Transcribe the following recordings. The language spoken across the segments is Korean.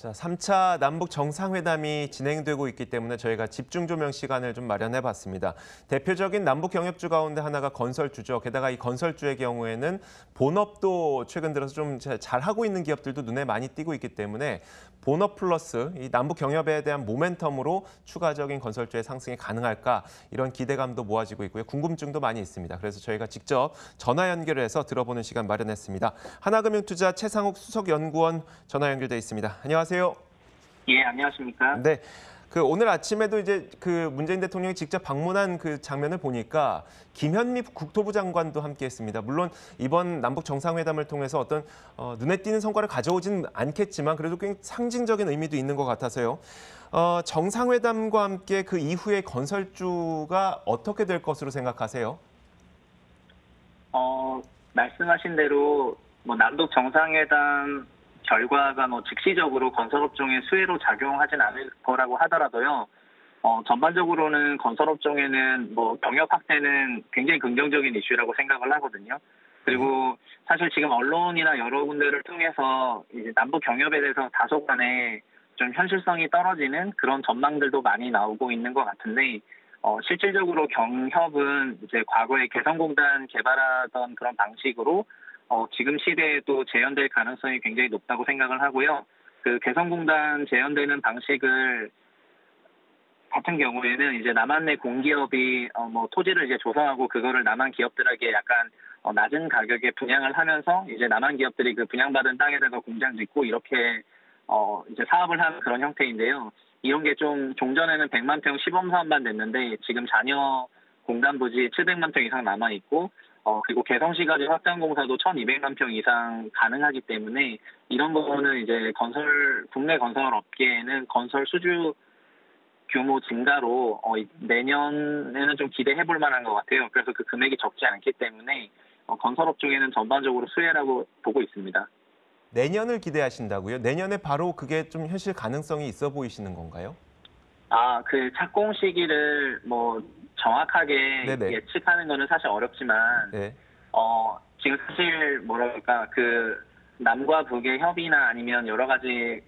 자, 3차 남북 정상회담이 진행되고 있기 때문에 저희가 집중 조명 시간을 좀 마련해 봤습니다. 대표적인 남북 경협주 가운데 하나가 건설주죠. 게다가 이 건설주의 경우에는 본업도 최근 들어서 좀 잘하고 있는 기업들도 눈에 많이 띄고 있기 때문에 본업 플러스 이 남북 경협에 대한 모멘텀으로 추가적인 건설주의 상승이 가능할까 이런 기대감도 모아지고 있고요. 궁금증도 많이 있습니다. 그래서 저희가 직접 전화 연결을 해서 들어보는 시간 마련했습니다. 하나금융투자 최상욱 수석연구원 전화 연결돼 있습니다. 안녕하세요. 예, 안녕하십니까? 네. 오늘 아침에도 이제 문재인 대통령이 직접 방문한 그 장면을 보니까 김현미 국토부 장관도 함께했습니다. 물론 이번 남북 정상회담을 통해서 어떤 눈에 띄는 성과를 가져오진 않겠지만 그래도 꽤 상징적인 의미도 있는 것 같아서요. 정상회담과 함께 그 이후의 건설주가 어떻게 될 것으로 생각하세요? 말씀하신 대로 남북 정상회담 결과가 즉시적으로 건설업종의 수혜로 작용하진 않을 거라고 하더라도요. 전반적으로는 건설업종에는 경협 확대는 굉장히 긍정적인 이슈라고 생각을 하거든요. 그리고 사실 지금 언론이나 여러 군데를 통해서 이제 남북 경협에 대해서 다소간에 좀 현실성이 떨어지는 그런 전망들도 많이 나오고 있는 것 같은데, 실질적으로 경협은 이제 과거에 개성공단 개발하던 그런 방식으로 지금 시대에도 재현될 가능성이 굉장히 높다고 생각을 하고요. 그 개성공단 재현되는 방식을 같은 경우에는 이제 남한 내 공기업이 토지를 이제 조성하고 그거를 남한 기업들에게 약간 낮은 가격에 분양을 하면서 이제 남한 기업들이 그 분양받은 땅에다가 공장 짓고 이렇게 이제 사업을 하는 그런 형태인데요. 이런 게 좀 종전에는 100만 평 시범 사업만 됐는데 지금 잔여 공단 부지 700만 평 이상 남아 있고 그리고 개성시가지 확장 공사도 1,200만 평 이상 가능하기 때문에 이런 부분은 이제 국내 건설 업계에는 건설 수주 규모 증가로 내년에는 좀 기대해 볼 만한 것 같아요. 그래서 그 금액이 적지 않기 때문에 건설업 쪽에는 전반적으로 수혜라고 보고 있습니다. 내년을 기대하신다고요? 내년에 바로 그게 좀 현실 가능성이 있어 보이시는 건가요? 그 착공 시기를 정확하게 네네. 예측하는 거는 사실 어렵지만, 네. 지금 사실 그 남과 북의 협의나 아니면 여러 가지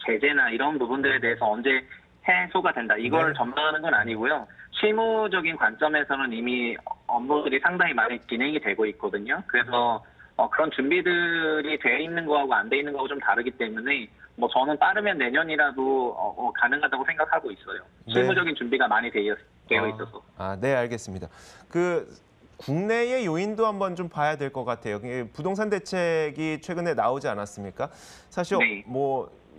제재나 이런 부분들에 대해서 언제 해소가 된다 이걸 네. 전망하는 건 아니고요. 실무적인 관점에서는 이미 업무들이 상당히 많이 진행이 되고 있거든요. 그래서 그런 준비들이 돼 있는 거하고 안 돼 있는 거하고 좀 다르기 때문에 저는 빠르면 내년이라도 가능하다고 생각하고 있어요. 네. 실무적인 준비가 많이 되어 있어서. 네, 알겠습니다. 국내의 요인도 한번 좀 봐야 될 것 같아요. 부동산 대책이 최근에 나오지 않았습니까? 사실 네.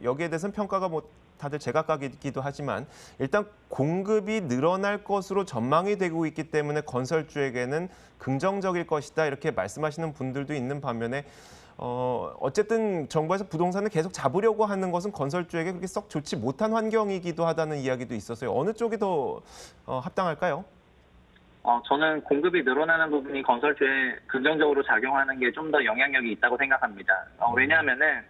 여기에 대해서는 평가가 다들 제각각이기도 하지만 일단 공급이 늘어날 것으로 전망이 되고 있기 때문에 건설주에게는 긍정적일 것이다 이렇게 말씀하시는 분들도 있는 반면에 어쨌든 정부에서 부동산을 계속 잡으려고 하는 것은 건설주에게 그렇게 썩 좋지 못한 환경이기도 하다는 이야기도 있었어요. 어느 쪽이 더 합당할까요? 저는 공급이 늘어나는 부분이 건설주에 긍정적으로 작용하는 게 좀 더 영향력이 있다고 생각합니다. 왜냐하면은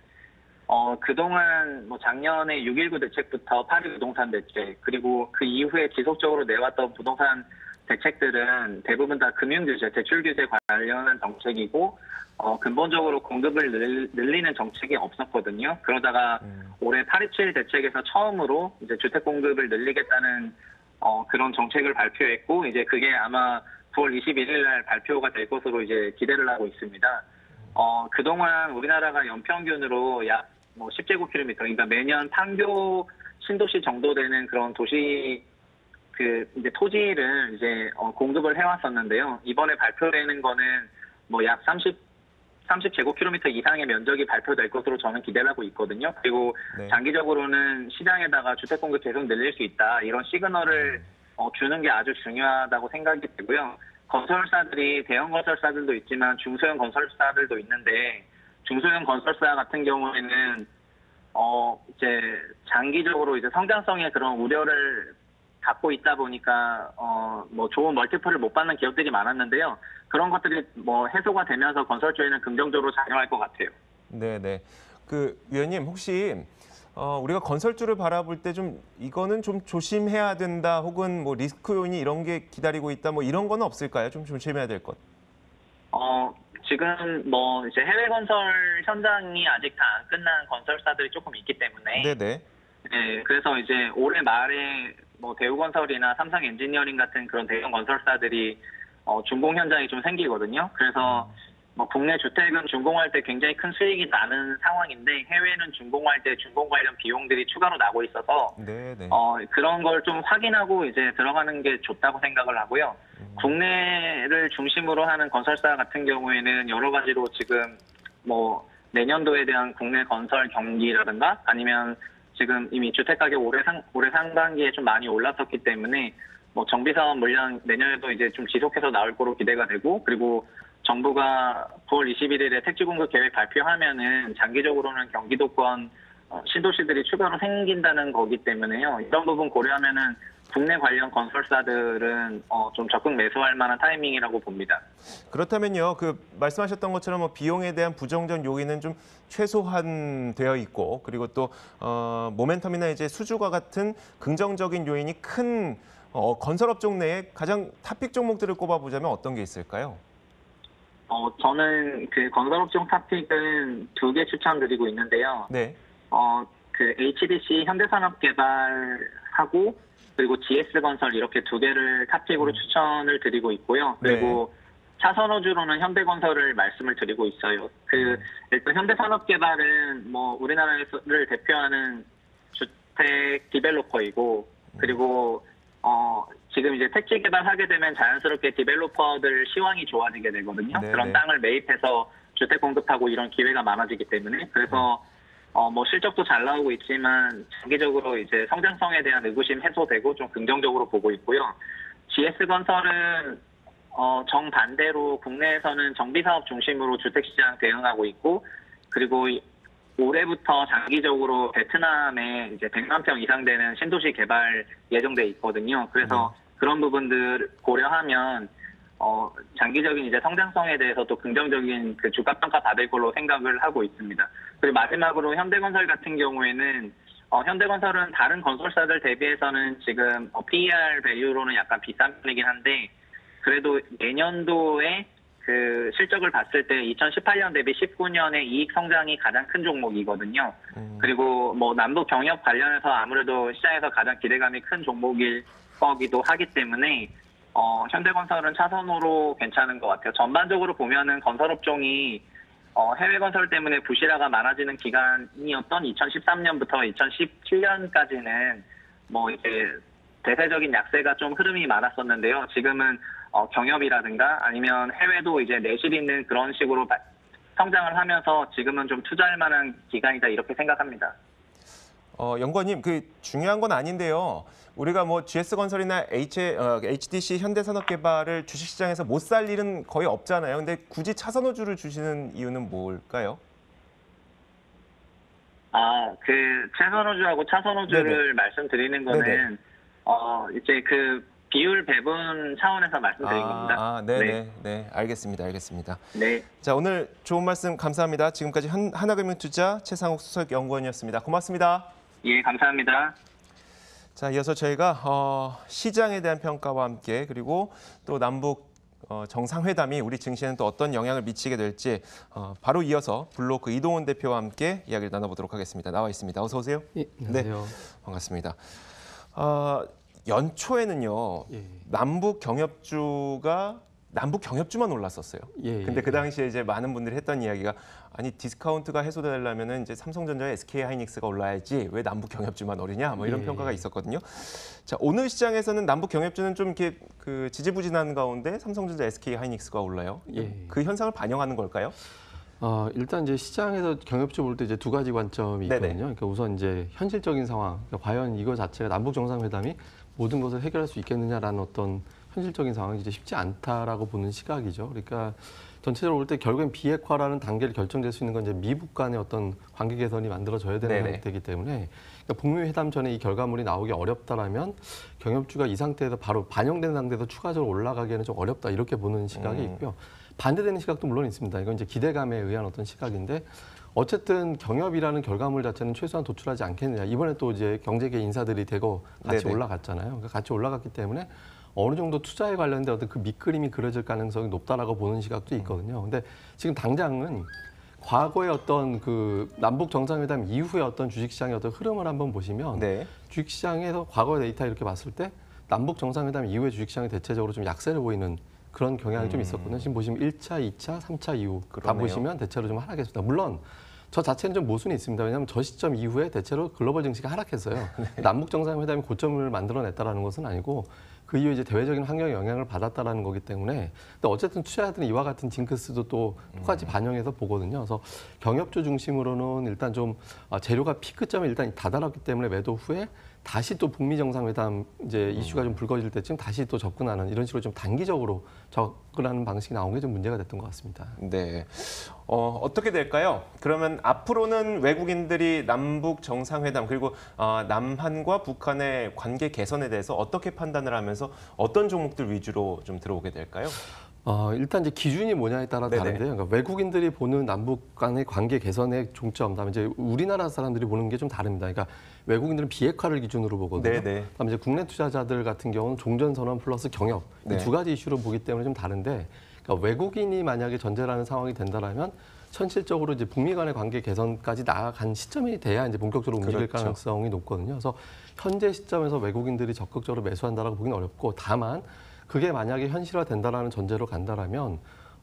그동안 작년에 6.19 대책부터 8.2 부동산 대책 그리고 그 이후에 지속적으로 내왔던 부동산 대책들은 대부분 다 금융규제, 대출규제 관련한 정책이고 근본적으로 공급을 늘리는 정책이 없었거든요. 그러다가 올해 8.27 대책에서 처음으로 이제 주택 공급을 늘리겠다는 그런 정책을 발표했고 이제 그게 아마 9월 21일 날 발표가 될 것으로 이제 기대를 하고 있습니다. 그동안 우리나라가 연평균으로 약 10제곱킬로미터, 그러니까 매년 판교 신도시 정도 되는 그런 도시 이제 토지를 이제 공급을 해왔었는데요. 이번에 발표되는 거는 약 30제곱킬로미터 이상의 면적이 발표될 것으로 저는 기대를 하고 있거든요. 그리고 네. 장기적으로는 시장에다가 주택 공급 계속 늘릴 수 있다. 이런 시그널을 주는 게 아주 중요하다고 생각이 되고요. 건설사들이 대형 건설사들도 있지만 중소형 건설사들도 있는데 중소형 건설사 같은 경우에는 이제 장기적으로 이제 성장성의 그런 우려를 갖고 있다 보니까 좋은 멀티플을 못 받는 기업들이 많았는데요. 그런 것들이 해소가 되면서 건설주에는 긍정적으로 작용할 것 같아요. 네. 위원님 혹시 우리가 건설주를 바라볼 때 이거는 좀 조심해야 된다 혹은 리스크 요인이 이런 게 기다리고 있다 이런 건 없을까요? 좀 조심해야 될 것. 지금 이제 해외 건설 현장이 아직 다 안 끝난 건설사 건설사들이 조금 있기 때문에 네네. 네, 그래서 이제 올해 말에 뭐 대우건설이나 삼성엔지니어링 같은 그런 대형 건설사들이 준공 현장이 좀 생기거든요. 그래서 뭐 국내 주택은 준공할 때 굉장히 큰 수익이 나는 상황인데 해외는 준공할 때 준공 관련 비용들이 추가로 나고 있어서 네네. 그런 걸 좀 확인하고 이제 들어가는 게 좋다고 생각을 하고요. 국내를 중심으로 하는 건설사 같은 경우에는 여러 가지로 지금 뭐 내년도에 대한 국내 건설 경기라든가 아니면 지금 이미 주택가격 올해 상반기에 좀 많이 올랐었기 때문에 뭐 정비사업 물량 내년에도 이제 좀 지속해서 나올 거로 기대가 되고 그리고 정부가 9월 21일에 택지 공급 계획 발표하면은 장기적으로는 경기도권 신도시들이 추가로 생긴다는 거기 때문에요. 이런 부분 고려하면은 국내 관련 건설사들은 좀 적극 매수할 만한 타이밍이라고 봅니다. 그렇다면요, 그 말씀하셨던 것처럼 뭐 비용에 대한 부정적 요인은 좀 최소화되어 있고, 그리고 또 모멘텀이나 이제 수주과 같은 긍정적인 요인이 큰 건설업종 내에 가장 탑픽 종목들을 꼽아보자면 어떤 게 있을까요? 저는 그 건설업종 탑픽은 2개 추천드리고 있는데요. 네. 그 HDC 현대산업개발하고 그리고 GS건설 이렇게 2개를 탑픽으로 추천을 드리고 있고요. 그리고 차선호주로는 현대건설을 말씀을 드리고 있어요. 일단 현대산업개발은 뭐 우리나라를 대표하는 주택 디벨로퍼이고 그리고 지금 이제 택지 개발하게 되면 자연스럽게 디벨로퍼들 시황이 좋아지게 되거든요. 네네. 그런 땅을 매입해서 주택 공급하고 이런 기회가 많아지기 때문에 그래서 뭐 실적도 잘 나오고 있지만 장기적으로 이제 성장성에 대한 의구심 해소되고 좀 긍정적으로 보고 있고요. GS건설은 정반대로 국내에서는 정비사업 중심으로 주택시장 대응하고 있고 그리고 올해부터 장기적으로 베트남에 이제 100만 평 이상 되는 신도시 개발 예정돼 있거든요. 그래서 그런 부분들 고려하면 장기적인 이제 성장성에 대해서도 긍정적인 그 주가 평가 받을 걸로 생각을 하고 있습니다. 그리고 마지막으로 현대건설 같은 경우에는 현대건설은 다른 건설사들 대비해서는 지금 PER 밸류로는 약간 비싼 편이긴 한데 그래도 내년도에 그 실적을 봤을 때 2018년 대비 19년의 이익 성장이 가장 큰 종목이거든요. 그리고 뭐 남북 경협 관련해서 아무래도 시장에서 가장 기대감이 큰 종목일 거기도 하기 때문에 현대건설은 차선호로 괜찮은 것 같아요. 전반적으로 보면은 건설업종이 해외 건설 때문에 부실화가 많아지는 기간이었던 2013년부터 2017년까지는 뭐 이제 대세적인 약세가 좀 흐름이 많았었는데요. 지금은 경협이라든가 아니면 해외도 이제 내실 있는 그런 식으로 성장을 하면서 지금은 좀 투자할 만한 기간이다 이렇게 생각합니다. 연구원님, 그 중요한 건 아닌데요. 우리가 뭐 GS건설이나 HDC 현대산업개발을 주식시장에서 못 살 일은 거의 없잖아요. 근데 굳이 차선호주를 주시는 이유는 뭘까요? 그 차선호주하고 차선호주를 네네. 말씀드리는 거는 네네. 이제 그 비율 배분 차원에서 말씀드린 겁니다. 네네. 네, 알겠습니다. 네. 자, 오늘 좋은 말씀 감사합니다. 지금까지 하나금융투자 최상욱 수석연구원이었습니다. 고맙습니다. 예, 감사합니다. 자, 이어서 저희가 시장에 대한 평가와 함께 그리고 또 남북 정상회담이 우리 증시에는 또 어떤 영향을 미치게 될지 바로 이어서 블로크 이동훈 대표와 함께 이야기를 나눠보도록 하겠습니다. 나와 있습니다. 어서 오세요. 예, 안녕하세요. 네, 반갑습니다. 연초에는요, 예. 남북 경협주만 올랐었어요. 근데 그 당시에 이제 많은 분들이 했던 이야기가 아니 디스카운트가 해소되려면은 이제 삼성전자와 SK하이닉스가 올라야지 왜 남북 경협주만 오르냐 뭐 이런 평가가 있었거든요. 자, 오늘 시장에서는 남북 경협주는 좀 이렇게 그 지지부진한 가운데 삼성전자, SK하이닉스가 올라요. 그 현상을 반영하는 걸까요? 일단 이제 시장에서 경협주 볼 때 이제 두 가지 관점이 네네. 있거든요. 그러니까 우선 이제 현실적인 상황, 그러니까 과연 이거 자체가 남북 정상회담이 모든 것을 해결할 수 있겠느냐라는 어떤 현실적인 상황이 이제 쉽지 않다라고 보는 시각이죠. 그러니까 전체적으로 볼 때 결국엔 비핵화라는 단계를 결정될 수 있는 건 이제 미북 간의 어떤 관계 개선이 만들어져야 되는 네네. 상태이기 때문에 그러니까 북미 회담 전에 이 결과물이 나오기 어렵다라면 경협주가 이 상태에서 바로 반영된 상태에서 추가적으로 올라가기에는 좀 어렵다 이렇게 보는 시각이 있고요. 반대되는 시각도 물론 있습니다. 이건 이제 기대감에 의한 어떤 시각인데 어쨌든 경협이라는 결과물 자체는 최소한 도출하지 않겠느냐. 이번에 또 이제 경제계 인사들이 대거 같이 네네. 올라갔잖아요. 그러니까 같이 올라갔기 때문에 어느 정도 투자에 관련된 어떤 그 밑그림이 그려질 가능성이 높다라고 보는 시각도 있거든요. 근데 지금 당장은 과거의 어떤 그 남북 정상회담 이후의 어떤 주식시장의 어떤 흐름을 한번 보시면 네. 주식시장에서 과거 데이터 이렇게 봤을 때 남북 정상회담 이후에 주식시장이 대체적으로 좀 약세를 보이는 그런 경향이 좀 있었거든요. 지금 보시면 1차, 2차, 3차 이후 다 그러네요. 보시면 대체로 좀 하락했습니다. 물론 저 자체는 좀 모순이 있습니다. 왜냐하면 저 시점 이후에 대체로 글로벌 증시가 하락했어요. 남북 정상회담이 고점을 만들어냈다라는 것은 아니고 그 이후에 이제 대외적인 환경의 영향을 받았다라는 거기 때문에 근데 어쨌든 투자자들은 이와 같은 징크스도 또 똑같이 반영해서 보거든요. 그래서 경협주 중심으로는 일단 좀 재료가 피크점에 일단 다다랐기 때문에 매도 후에 다시 또 북미 정상회담 이제 이슈가 좀 불거질 때쯤 다시 또 접근하는 이런 식으로 좀 단기적으로 접근하는 방식이 나온 게 좀 문제가 됐던 것 같습니다. 네. 어떻게 될까요? 그러면 앞으로는 외국인들이 남북 정상회담 그리고 남한과 북한의 관계 개선에 대해서 어떻게 판단을 하면서 어떤 종목들 위주로 좀 들어오게 될까요? 일단 이제 기준이 뭐냐에 따라 네네. 다른데요. 그러니까 외국인들이 보는 남북 간의 관계 개선의 종점, 그다음에 이제 우리나라 사람들이 보는 게 좀 다릅니다. 그러니까 외국인들은 비핵화를 기준으로 보거든요. 네네. 그다음에 이제 국내 투자자들 같은 경우는 종전선언 플러스 경협 네. 이 두 가지 이슈로 보기 때문에 좀 다른데, 그러니까 외국인이 만약에 전제라는 상황이 된다라면 현실적으로 이제 북미 간의 관계 개선까지 나아간 시점이 돼야 이제 본격적으로 움직일 그렇죠. 가능성이 높거든요. 그래서 현재 시점에서 외국인들이 적극적으로 매수한다라고 보기는 어렵고, 다만 그게 만약에 현실화된다라는 전제로 간다라면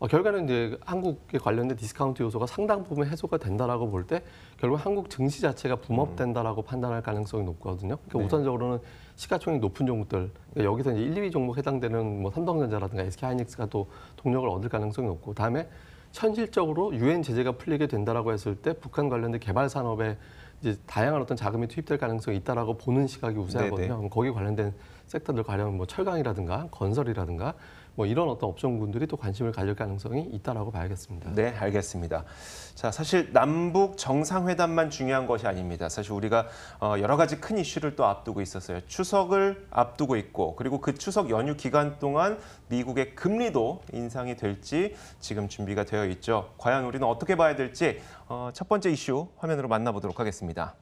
결과는 이제 한국에 관련된 디스카운트 요소가 상당 부분 해소가 된다라고 볼 때 결국 한국 증시 자체가 붐업된다라고 판단할 가능성이 높거든요. 그러니까 네. 우선적으로는 시가총액 높은 종목들, 그러니까 여기서 이제 1, 2위 종목 해당되는 뭐 삼성전자라든가 SK하이닉스가 또 동력을 얻을 가능성이 높고, 다음에 현실적으로 유엔 제재가 풀리게 된다라고 했을 때 북한 관련된 개발 산업에 이제 다양한 어떤 자금이 투입될 가능성이 있다라고 보는 시각이 우세하거든요. 네네. 그럼 거기 관련된 섹터들 가령 뭐 철강이라든가 건설이라든가 뭐 이런 어떤 업종군들이 또 관심을 가질 가능성이 있다라고 봐야겠습니다. 네, 알겠습니다. 자, 사실 남북 정상회담만 중요한 것이 아닙니다. 사실 우리가 여러 가지 큰 이슈를 또 앞두고 있었어요. 추석을 앞두고 있고, 그리고 그 추석 연휴 기간 동안 미국의 금리도 인상이 될지 지금 준비가 되어 있죠. 과연 우리는 어떻게 봐야 될지 첫 번째 이슈 화면으로 만나보도록 하겠습니다.